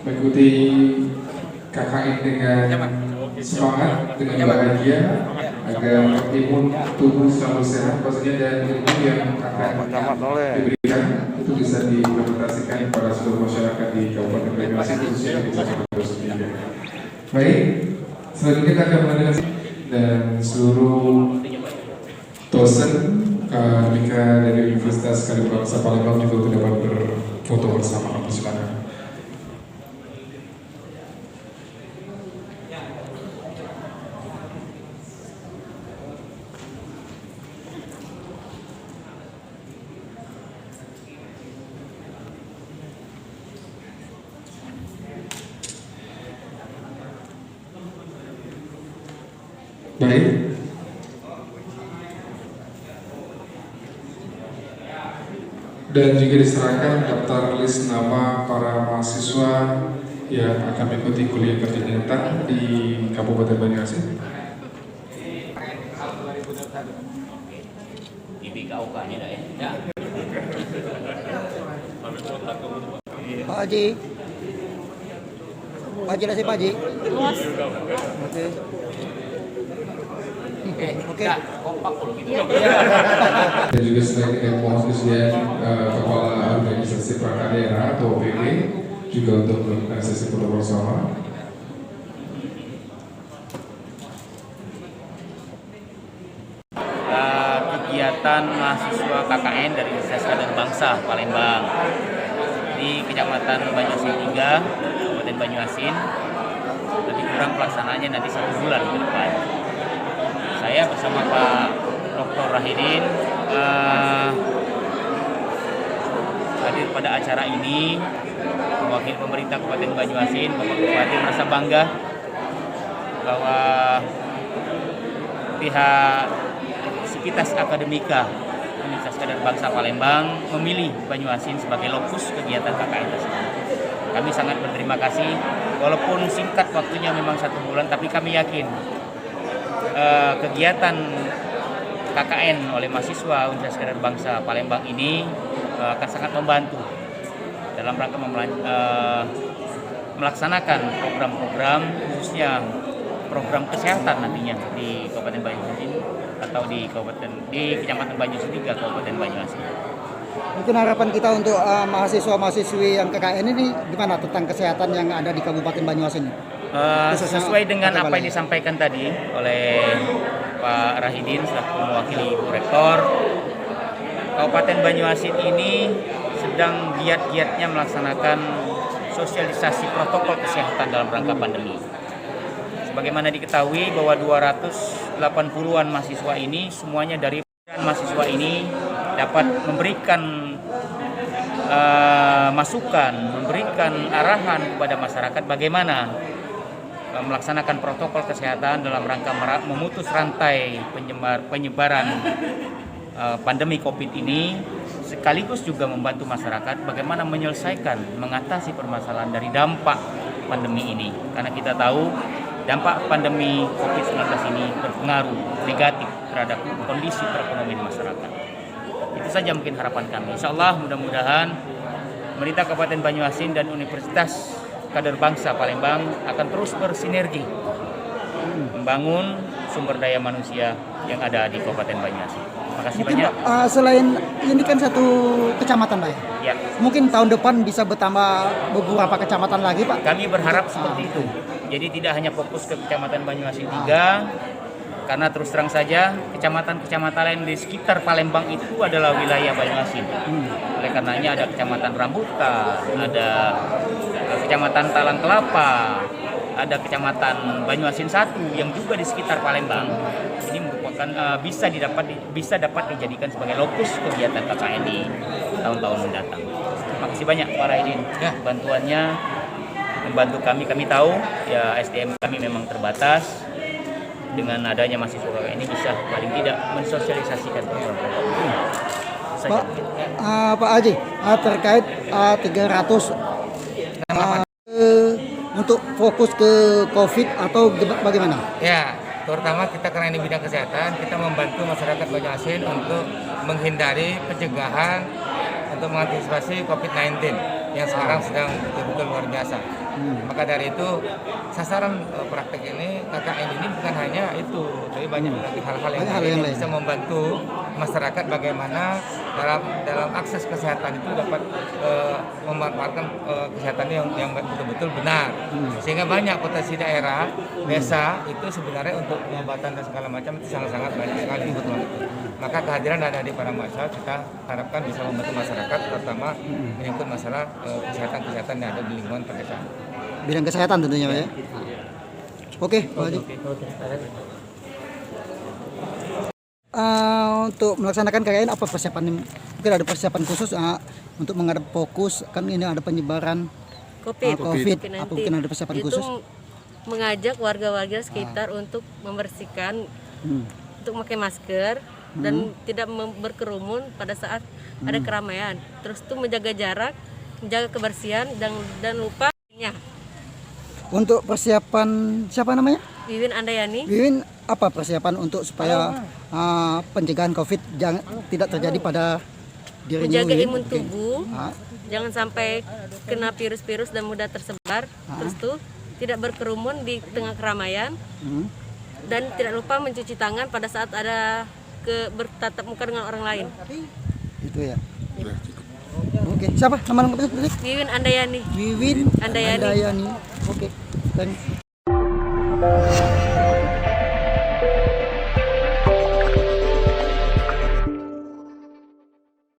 mengikuti KKN dengan semangat, dengan bahagia, agar imun tubuh selalu sehat, pastinya, dan ilmu yang akan diberikan itu bisa diimplementasikan pada seluruh masyarakat di Kabupaten Banyuasin, khususnya di Kecamatan Banyuasin. Baik, selanjutnya kita akan mendengarkan dan seluruh dosen Mika dari Universitas Kalibangsa Palembang juga dapat berfoto bersama. Silakan. Baik. Dan juga diserahkan daftar list nama para mahasiswa yang akan mengikuti kuliah kerja nyata di Kabupaten Banyuasin. Pak Haji. Pak Haji nasi Pak Haji. Luas. Oke. Dan juga selain dengan mohon kesediaan Kepala Organisasi Perangkat Daerah atau OPD juga untuk melakukan sesi foto bersama. Kegiatan mahasiswa KKN dari Universitas Kader Bangsa Palembang di Kecamatan Banyuasin 3, Kabupaten Banyuasin. Lebih kurang pelaksanaannya nanti 1 bulan ke depan. Saya bersama Pak Dr. Rahidin hadir pada acara ini mewakili pemerintah Kabupaten Banyuasin. Bapak Bupati merasa bangga bahwa pihak Sivitas Akademika Universitas Kader Bangsa Palembang memilih Banyuasin sebagai lokus kegiatan KKN tersebut. Kami sangat berterima kasih, walaupun singkat waktunya memang 1 bulan, tapi kami yakin kegiatan KKN oleh mahasiswa Universitas Kader Bangsa Palembang ini akan sangat membantu dalam rangka melaksanakan program-program, khususnya program kesehatan nantinya di Kabupaten Banyuasin atau di Kecamatan Banyuasin 3, Kabupaten Banyuasin. Mungkin harapan kita untuk mahasiswa-mahasiswi yang KKN ini gimana tentang kesehatan yang ada di Kabupaten Banyuasin? Sesuai dengan apa yang disampaikan tadi oleh Pak Rahidin selaku mewakili Ibu Rektor, Kabupaten Banyuasin ini sedang giat-giatnya melaksanakan sosialisasi protokol kesehatan dalam rangka pandemi. Sebagaimana diketahui bahwa 280-an mahasiswa ini semuanya dari mahasiswa ini dapat memberikan masukan, memberikan arahan kepada masyarakat bagaimana melaksanakan protokol kesehatan dalam rangka memutus rantai penyebaran pandemi COVID ini, sekaligus juga membantu masyarakat bagaimana menyelesaikan, mengatasi permasalahan dari dampak pandemi ini. Karena kita tahu dampak pandemi COVID-19 ini berpengaruh negatif terhadap kondisi perekonomian masyarakat. Itu saja mungkin harapan kami. Insya Allah mudah-mudahan pemerintah Kabupaten Banyuasin dan Universitas Kader Bangsa Palembang akan terus bersinergi membangun sumber daya manusia yang ada di Kabupaten Banyuasin. Terima kasih Mungkin banyak. Pak, selain ini kan 1 kecamatan Pak Ya, mungkin tahun depan bisa bertambah beberapa kecamatan lagi Pak. kami berharap seperti itu. Jadi tidak hanya fokus ke Kecamatan Banyuasin 3, karena terus terang saja kecamatan-kecamatan lain di sekitar Palembang itu adalah wilayah Banyuasin. Oleh karenanya ada Kecamatan Rambutan, ada Kecamatan Talang Kelapa, ada Kecamatan Banyuasin 1 yang juga di sekitar Palembang. Ini merupakan bisa dapat dijadikan sebagai lokus kegiatan KKN di tahun-tahun mendatang. Terima kasih banyak Pak Rahidin bantuannya, membantu kami. Kami tahu ya SDM kami memang terbatas. Dengan adanya mahasiswa KKN ini bisa paling tidak mensosialisasikan program-program. Pak Haji, terkait 300 untuk fokus ke COVID atau bagaimana? Ya, terutama kita karena ini bidang kesehatan, kita membantu masyarakat Banyuasin untuk menghindari pencegahan untuk mengantisipasi COVID-19. yang sekarang sedang betul-betul luar biasa. Maka dari itu sasaran praktek ini KKN ini bukan hanya itu, tapi banyak lagi hal-hal yang Hal-hal lain yang yang lain. bisa membantu masyarakat bagaimana dalam akses kesehatan itu dapat memanfaatkan kesehatan yang betul-betul benar. Sehingga banyak potensi daerah, desa itu sebenarnya untuk pengobatan dan segala macam itu sangat-sangat banyak sekali. Maka kehadiran adik-adik para mahasiswa kita harapkan bisa membantu masyarakat, terutama menyangkut masalah kesehatan-kesehatan yang ada di lingkungan pedesaan. Bidang kesehatan tentunya Pak ya. Oke, Pak Haji. Untuk melaksanakan KKN apa persiapan? Mungkin ada persiapan khusus untuk menghadap fokus kan ini ada penyebaran COVID. Apa mungkin ada persiapan itu khusus? mengajak warga-warga sekitar untuk membersihkan, untuk memakai masker dan tidak berkerumun pada saat ada keramaian. Terus tuh menjaga jarak, menjaga kebersihan dan lupa ya. Untuk persiapan siapa namanya? Wiwin Andayani. Wiwin, apa persiapan untuk supaya pencegahan COVID tidak terjadi pada dirinya? Menjaga Wiwin? imun Oke. tubuh, jangan sampai kena virus-virus dan mudah tersebar. Terus tuh tidak berkerumun di tengah keramaian dan tidak lupa mencuci tangan pada saat ada bertatap muka dengan orang lain. Itu ya. Oke, siapa nama lengkapnya? Wiwin Andayani. Wiwin Andayani. Oke, thanks.